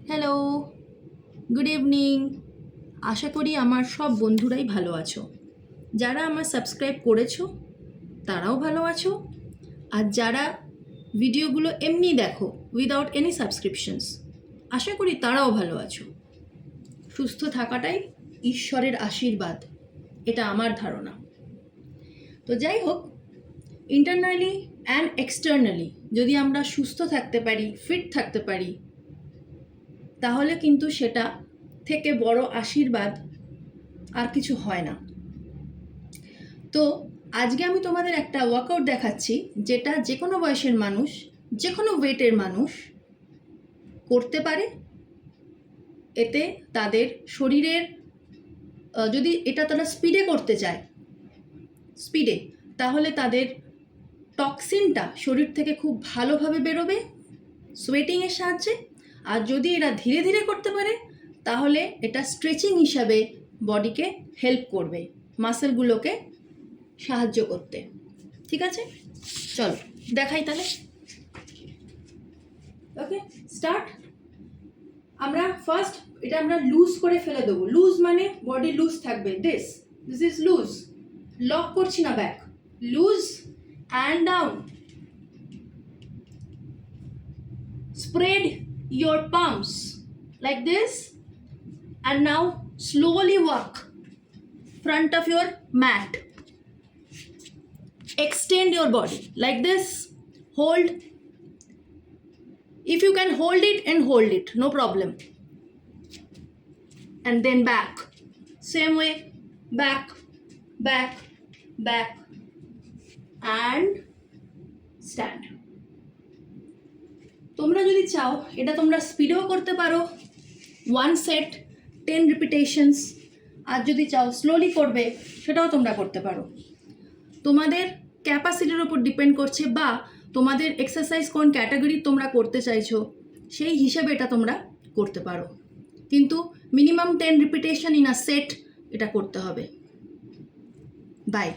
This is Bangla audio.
Hello, good evening. আশা করি আমার সব বন্ধুরাই ভালো আছো। যারা আমার সাবস্ক্রাইব করেছো তারাও ভালো আছো, আর যারা ভিডিওগুলো এমনি দেখো উইদাউট এনি সাবস্ক্রিপশনস, আশা করি তারাও ভালো আছো। সুস্থ থাকাটাই ঈশ্বরের আশীর্বাদ, এটা আমার ধারণা। তো যাই হোক, ইন্টারনালি অ্যান্ড এক্সটার্নালি যদি আমরা সুস্থ থাকতে পারি, ফিট থাকতে পারি, তাহলে কিন্তু সেটা থেকে বড় আশীর্বাদ আর কিছু হয় না। তো আজকে আমি তোমাদের একটা ওয়ার্কআউট দেখাচ্ছি, যেটা যে কোনো বয়সের মানুষ, যে কোনো ওয়েটের মানুষ করতে পারে। এতে তাদের শরীরের যদি এটা তারা স্পিডে করতে চায়, তাহলে তাদের টক্সিনটা শরীর থেকে খুব ভালোভাবে বেরোবে সোয়েটিংয়ের সাহায্যে। আর যদি এরা ধীরে ধীরে করতে পারে, তাহলে এটা স্ট্রেচিং হিসাবে বডিকে হেল্প করবে, মাসেলগুলোকে সাহায্য করতে। ঠিক আছে, চলো দেখাই তাহলে। ওকে, স্টার্ট। আমরা ফার্স্ট এটা আমরা লুজ করে ফেলে দেবো। লুজ মানে বডি লুজ থাকবে। দিস ইজ লুজ, লক করছি না back. Loose and down. Spread your palms like this, and now slowly walk front of your mat. Extend your body like this. Hold. If you can hold it, and hold it, no problem. And then back, same way, back, back, back, and stand. তোমরা যদি চাও এটা তোমরা স্পিডেও করতে পারো, 1 সেট 10 রিপিটেশনস। আর যদি চাও স্লোলি করবে, সেটাও তোমরা করতে পারো। তোমাদের ক্যাপাসিটির ওপর ডিপেন্ড করছে, বা তোমাদের এক্সারসাইজ কোন ক্যাটাগরি তোমরা করতে চাইছো সেই হিসাবে এটা তোমরা করতে পারো। কিন্তু minimum 10 repetition in a set এটা করতে হবে। বাই।